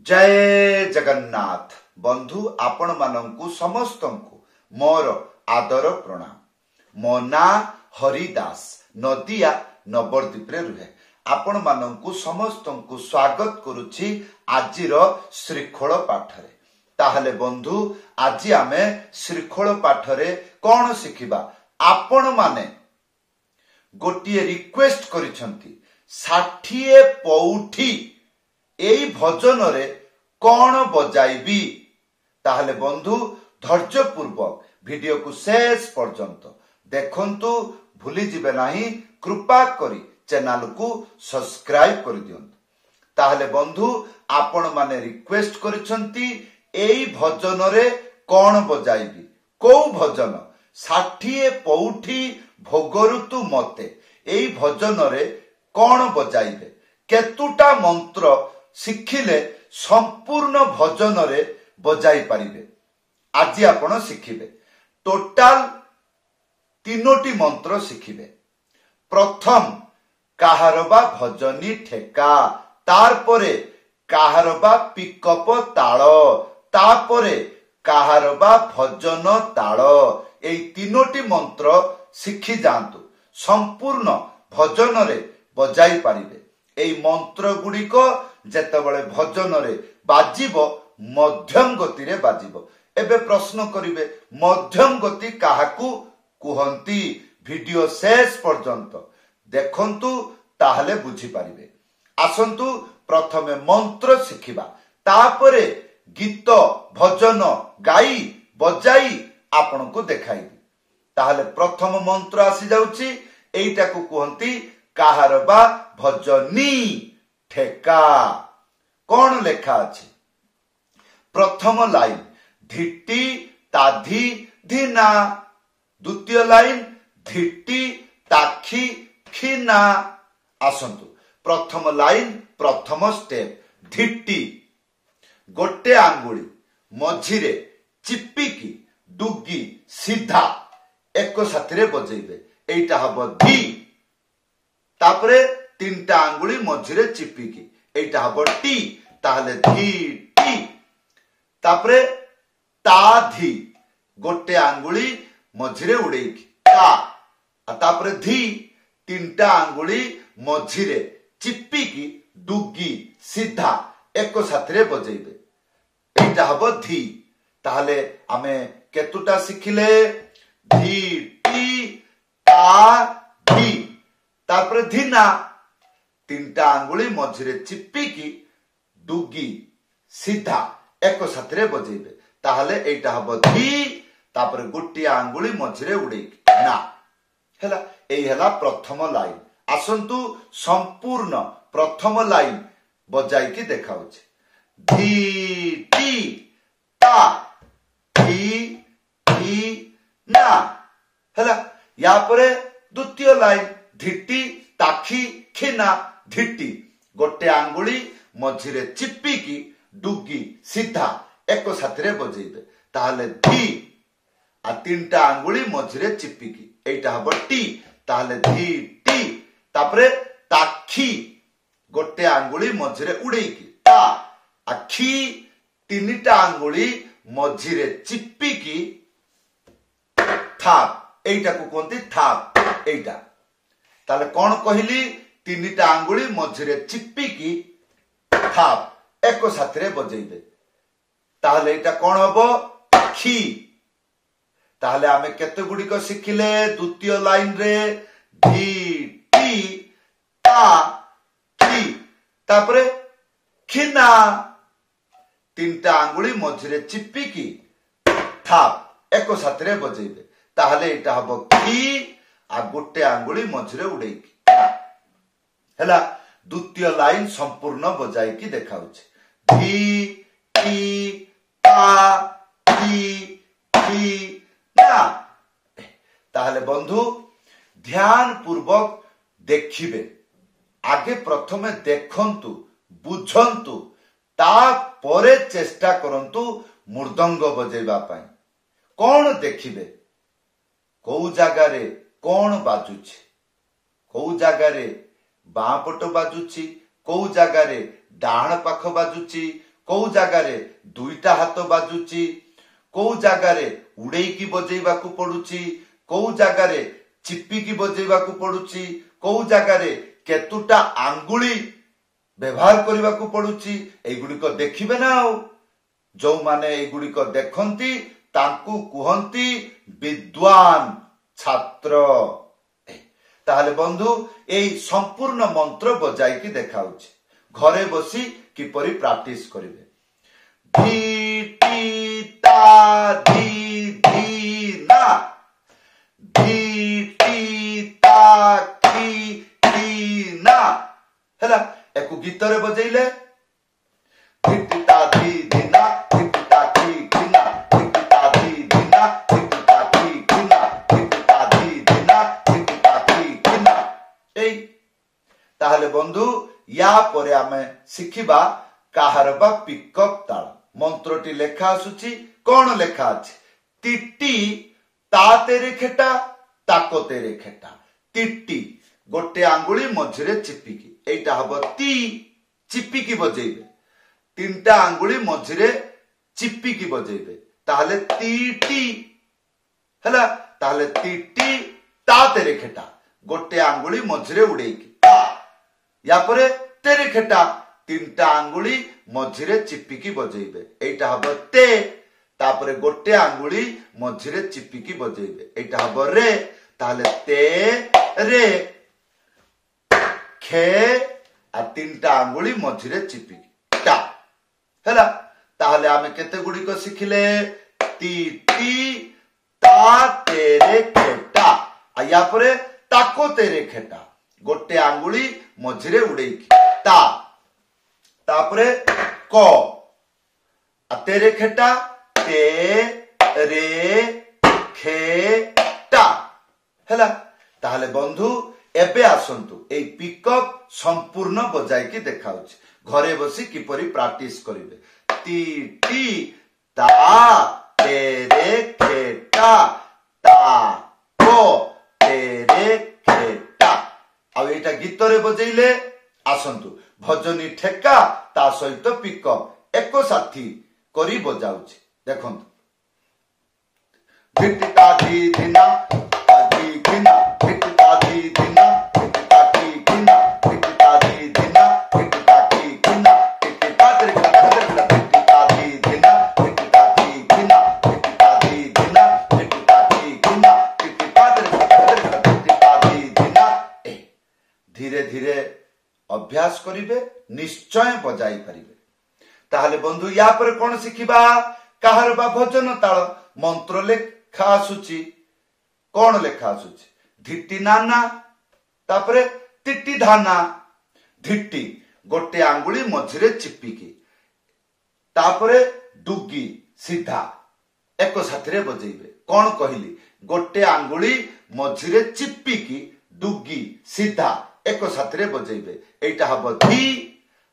जय जगन्नाथ बंधु आपण मानंकु समस्तंकु मोर आदर प्रणाम। मो ना हरिदास नदिया नवरदीप रे रुहे। आपण मानंकु समस्तंकु स्वागत करुछि आजिर श्रीखोल पाठरे। ताहले बंधु आज आमे श्रीखोल पाठरे कौन शिखिबा? आपण माने गोटिए रिक्वेस्ट करिसंती 60 पौठी एई भजन रे कौन बजाइबी। ताहले बंधु धैर्य पूर्वक वीडियो को शेष पर्यंत देखंतु, भूली जिबे नाही। कृपा करी चैनल को सब्सक्राइब कर दियंतु। ताहले बंधु आपण माने रिक्वेस्ट करिसंती एई भजन रे कौन बजाइबी। को भजन? 60 पौठी भोगरु तू मते। एई भजन रे कौन बजाइबे? केतुटा मंत्र शिखिले संपूर्ण भजन रे बजाई पारिबे। आज आपण शिखिबे टोटाल 3टी मंत्र शिखिबे। प्रथम काहारबा भजनी ठेका, तार परे काहारबा पिकअप ताल, तापरे काहारबा भजन ताल। एई 3टी मंत्र शिखि जांतु, संपूर्ण भजन रे बजाई पारिबे। एई मंत्र गुड़िक जेतेबेले भजन रे बाजिबो मध्यम गति रे बाजिबो। एबे प्रश्न करिवे मध्यम गति काहाकू कुहंती? वीडियो शेष पर्यंत देखंतु, ताहले बुझी पारिबे। आसंतु प्रथमे मंत्र शिखिबा, तापरे गीत भजन गाई बजाई आपनको देखाइबी। ताहले प्रथम मंत्र आसी जाउची, एइटा को कुहंती काहारबा भजनी ठेका। कौन लेखा अछि? प्रथम लाइन धिट्टी ताधी धीना, द्वितीय लाइन धिट्टी ताखी खीना। आसंतु प्रथम लाइन प्रथम स्टेप धिट्टी, गोटे आंगुली मझिरे चिपिकी डुगी सीधा एक साथी बजेबे। एइटा हबो धी। तापरे 3टा आंगुली मझिरे चिपिकी, एइटा हबो टी। ताहले धी टी। तापरे ता धी, गोटे आंगुली मझिरे उड़ेकी ता। तापरे धी, 3टा आंगुली मझिरे चिपिकी डुगी सीधा एक साथी बजेबे। एइटा हबो धी। ताहले आमे केतुटा शिखिले? धी टी ता धी। तापरे धीना, 3टा आंगुली मझिरे चिपिकी डुगी सीधा एक साथी बजेबे। ताहले एइटा हबो धी। तापरे गोटे आंगुली मझिरे उड़ेकी ना। हैला एई हैला प्रथम लाइन। आसंतु संपूर्ण प्रथम लाइन बजाई की देखाउछि। धी टी ता धी धी ना। हैला या परे द्वितीय लाइन धिट्टी ताखी खीना, धिट्टी गोटे आंगुली मझिरे चिपिकी डुगी सीधा एक साथी बजेबे। ताहले धी आ 3टा आंगुली मझिरे चिपिकी, एइटा हबो टी। ताहले धी टी। तापरे ताखी, गोटे आंगुली मझिरे उड़ेकी ता। आखी 3टा आंगुली मझिरे चिपिकी थाप, एइटा को कोंती थाप। एइटा ताले कौन कहली? 3टा आंगुली मझिरे चिपिकी थाप एक साथी बजेबे। ताहले एइटा कौन हबो? खी। ताहले आमे केते गुड़िक शिखिले? द्वितीय लाइन रे धी टी ता खी। तापरे खीना, 3टा आंगुली मझिरे चिपिकी थाप एक साथी बजेबे। ताहले एइटा हबो खी आ गोटे आंगुली मझिरे उड़ेकी। हैला द्वितीय लाइन संपूर्ण बजाई की देखाउछि। धी टी ता धी धी ना। ताहले बंधु ध्यान पूर्वक देखिबे। आगे प्रथमे देखंतु, बुझंतु, ता परे चेष्टा करंतु मृदंग बजेबा पई। कौन देखिबे? को जागारे कौन बाजुछि? को जागारे बाँ पट बाजुछि, को जागारे डाहाण पाख बाजुछि, कौ जगार दुईटा हाथ बाजुची कौ जगार उड़ेकी बजेवा को पड़ुची कौ जगार चिपिकी बजेवा को पड़ुची कौ जगार केतुटा आंगुली व्यवहार करने को पड़ुची एगुड़िक देखिबे ना जो माने एगुड़िक देखंती तांकु कुहंती विद्वान छात्र। ताहले बंधु एई संपूर्ण मंत्र बजाई की देखाउछि घरे बसी किपरि प्रैक्टिस करिवे। धी टी ता धी धी ना धी टी ता की टी ना हैला एको गीत रे बजेइले धी टी ता धी धी ना धी टी ता की की ना धी टी ता धी धी ना धी टी ता की की ना धी टी ता धी धी ना धी टी ता की की ना। एई ताहले बंधु या परे आमे शिखिबा काहार बा पिकअप ताल मंत्रटी लेखा आसुची कौन लेखा अछि टिट्टी ता तेरे खेटा ताको तेरे खेटा टिट्टी गोटे आंगुली मझिरे चिपिकी एटा हबो ती चिपिकी बजेइबे तीनटा आंगुली मझिरे चिपिकी बजेइबे ताहले टीटी हैला ताहले टिट्टी ता तेरे खेटा गोटे आंगुली मझिरे उड़ेकी ता या परे तेरे खेटा तीनटा आंगुली मझिरे चिपिकी बजेइबे एटा हबो ते तापरे गोटे आंगुली मझिरे चिपिकी बजेइबे एटा हबो रे ताहले ते रे खे आ तीनटा आंगुली मझिरे चिपिकी टा हैला ताहले आमे केते गुडी को सिखिले टी टी ता तेरे खेटा आ या परे ताको तेरे खेटा गोटे आंगुली मझिरे उड़ेकी ता तापरे को आ तेरे खेटा ते रे खे टा हैला ताहले बंधु एबे आसंतु ए पिकअप संपूर्ण बजाई की देखाउछि घरे बसी किपरि प्रैक्टिस करिवे टी टी ता तेरे खेटा ता को तेरे खेटा आ एटा गीत रे बजेइले आसंतु भजनी ठेका ता सहित पिकअप एको साथी करी बजाउछि देखंतु धिटा धी धिना धी धिना धिटा धी धिना धिटा की धिना धिटा धी धिना धिटा की धिना धिटा तेरे धिटा धी धिना धिटा की धिना धिटा धी धिना धिटा की धिना धिटा तेरे धिटा धी धिना धीरे धीरे अभ्यास करिवे निश्चय बजाई पारिबे। ताहले बंधु या पर कोन सिखिबा काहर बा भजन ताल मंत्र लेखा आसुची कोन लेखा आसुची धिट्टी नाना तापरे टिट्टी धाना धिट्टी गोटे आंगुली मझिरे चिपिकी तापरे डुगी सीधा एको साथरे बजेइबे कोन कहिली गोटे आंगुली मझिरे चिपिकी डुगी सीधा एको साथरे बजेइबे एटा हबो धी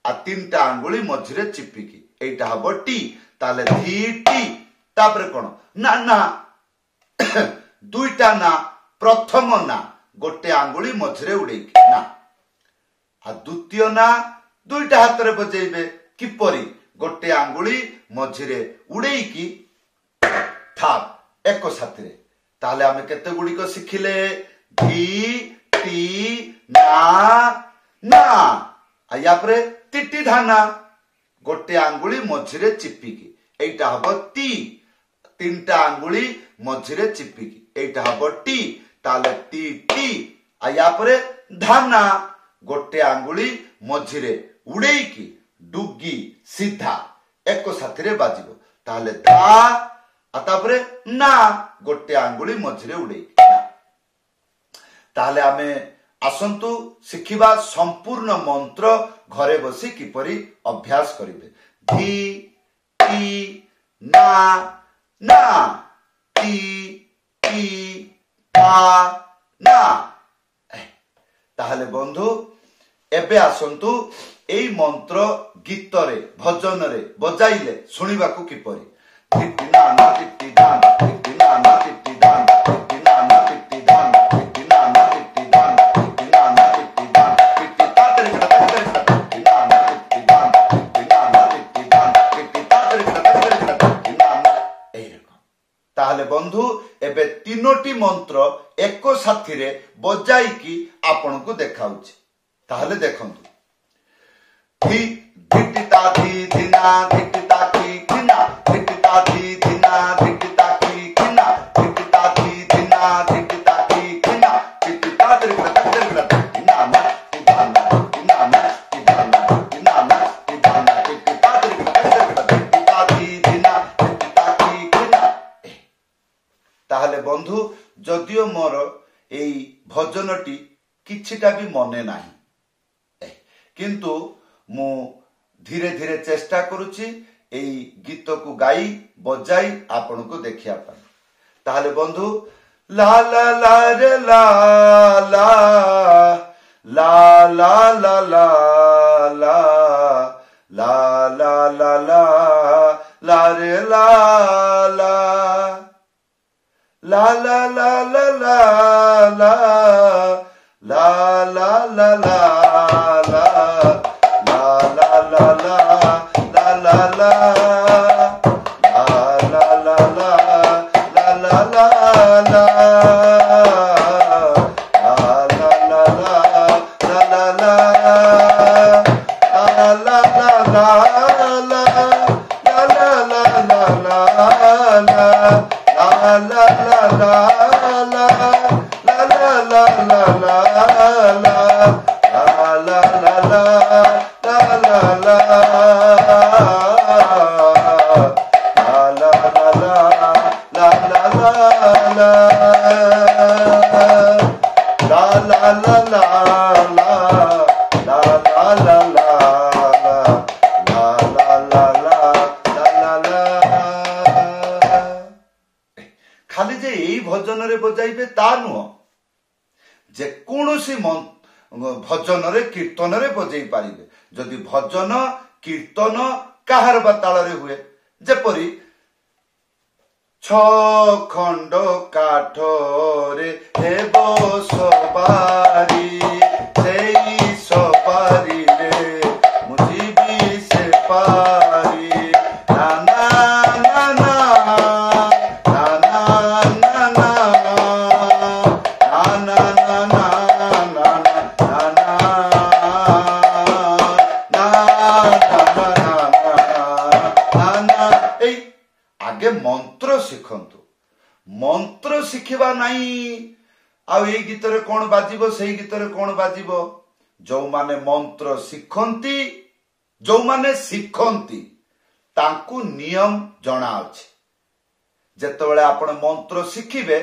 आ तीनटा आंगुली मझिरे चिपिकी एटा हबो टी ताले धी टी तापरे कोन ना ना दुईटा ना प्रथम ना गोटे आंगुली मझिरे उड़ेकी ना आ द्वितीय ना दुईटा हाथ रे बजेइबे किपरि गोटे आंगुली मझिरे उड़ेकी थाप एको साथरे ताले आमे केते गुडी को सिखिले धी टी ना ना या परे टिट्टी धाना गोटे आंगुली मझिरे चिपिकी एटा हबो टी तीनटा आंगुली मझिरे चिपिकी एटा हबो टी ताले टी टी या परे धाना गोटे आंगुली मझिरे उड़ेकी डुगी सीधा एको साथरे बाजिबो ताले धा तापरे ना गोटे आंगुली मझिरे उड़ेकी ताहले आमे आसंतु शिखिबा संपूर्ण मंत्र घरे बसी किपरि अभ्यास करिवे धी टी ना ना टी टी ता ना ताहले बंधु एबे आसंतु एई मंत्र गीत रे भजन रे बजाइले सुनिबा को किपरि टिट्टी ना ना टिट्टी धान टिट्टी ना ना टिट्टी धान टिट्टी ना ना टिट्टी धान टिट्टी ना ना टिट्टी धान टिट्टी ना ना टिट्टी धान टिट्टी ता तेरे टिट्टी ना ना टिट्टी धान टिट्टी ना ना टिट्टी धान ताहले बंधु एबे तीनोटी मंत्र एक साथी रे बजाई आपण को देखाउछि। ताहले देखंतु धी धिटिता धी धिना धिटिता की खिना धिटिता धी धिना धिटिता की खिना धिटिता धी धिना धिटिता की खिना धिटिता धिना ना इदाना इनाना इदाना इनाना इदाना धिटिता धिटिता धी धिना धिटिता की खिना। ताहले बंधु जदियो मोर एई भजनटी किछिटा भी मने नाही, किंतु मु धीरे धीरे चेष्टा करुची एई गीत को गाई बजाई आपण को देखिया पाई। ताहले बंधु ला ला ला रे ला ला ला ला ला ला ला ला ला ला ला ला रे ला ला ला ला ला ला ला ला ला ला ला ला ला खाली जे यही भजन रे बजाइबे ता नुह, जे कौनसी भजन रे कीर्तन रे बजाई पारिबे। जदि भजन कीर्तन काहार बताल रे हुए, जेपरी खंड काठ रे हेबो सवारी सेई सवारी रे मुझी से पारी ना ना ना ना ना ना ना ना ना ना आगे मंत्र शिखंतु, मंत्र शिखिबा नहीं आउ ए गीत रे कोन बाजिबो सेई गीत रे कोन बाजिबो। जो माने मंत्र शिखंती, जो माने शिखंती तांकु नियम जणा अछि। जेतेबेले आपण मंत्र शिखिबे,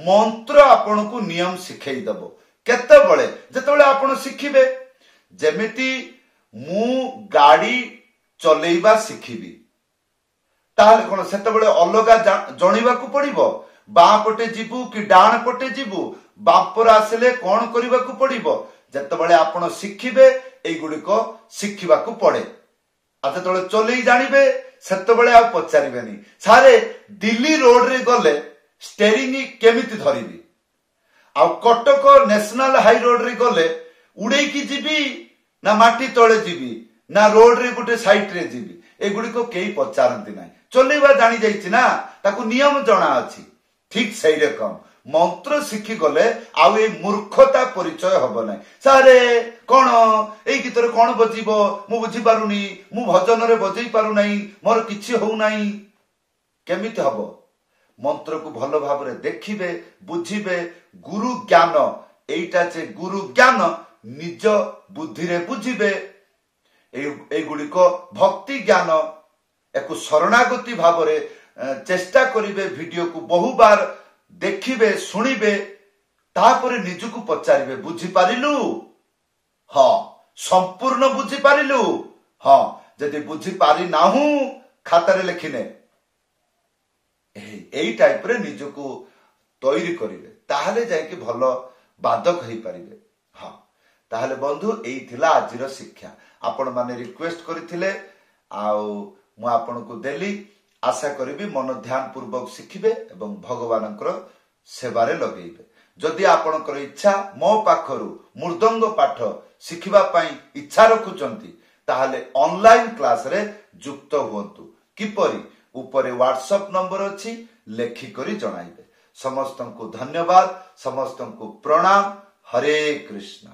मंत्र आपण को नियम शिखई दबो। केतेबेले जेतेबेले आपण शिखिबे, जेमिति मु गाड़ी चलेइबा शिखिबी, ताहले कोन सेतेबेले अलगा जणिबा को पड़िबो। बाँ पटे जीवु कि डाण पटे जीवु, बापर आसिले कौन करबा को पड़िबो। जेतेबेले आपण शिखिबे एई गुडिको शिखिबा को पड़े। आ जेतेबेले चलेई जानिबे सेतेबेले आ पचारिबेनी सारे दिल्ली रोड रे गले स्टेरिंग केमिति धरिबी, आ कटक नेशनल हाई रोड रे गले उड़े की जीवी ना माटी तळे जीवी ना रोड रे गुटे साइट रे जीवी, ए गुडिको केई पचारंती नाही। चलेबा जानि जाइछि ना, ताकू नियम जणा अछि। ठीक सही रकम मंत्र शिखी गले आउ ए मूर्खता परिचय हब ना। सारे कौन ए गीत रे कौन बजिबो मु बुझी पारुनी, मु भजन रे बजई पारु नाही, मोर किछि हो नाही, केमिति हबो। मंत्र को भल भाव रे देखिबे बुझिबे। गुरु ज्ञान एइटा जे गुरु ज्ञान निज बुद्धि रे बुझिबे। ए गुडिको भक्ति ज्ञान एको शरणागति भाव रे चेष्टा करिबे। वीडियो को बहु बार देखिबे सुनिबे, तापर निजको पचारिबे बुझी पारिलु, हाँ संपूर्ण बुझी पारिलु, हाँ जदि बुझी पारि नाहु खातारे लिखिने एई टाइप रे निजको तैयारी करिवे, ताहले जाय कि भलो बाधक हेई पारिबे। हाँ ताहले बंधु एई थिला आजिर शिक्षा। आपण माने रिक्वेस्ट करिथिले आउ मु आपण को देली। आशा करी मन ध्यान पूर्वक शिखिबे एवं भगवानकर सेवारे लगेइबे। जदि आपणकर इच्छा मो पाखरु मृदंग पाठ शिखिबा पई इच्छा रखुचंती, ताहले ऑनलाइन क्लास रे जुक्त हुंतु। किपरि उपरे व्हाट्सएप नंबर अछि लेखिकरी जणाइबे। समस्त को धन्यवाद, समस्त को प्रणाम। हरे कृष्ण।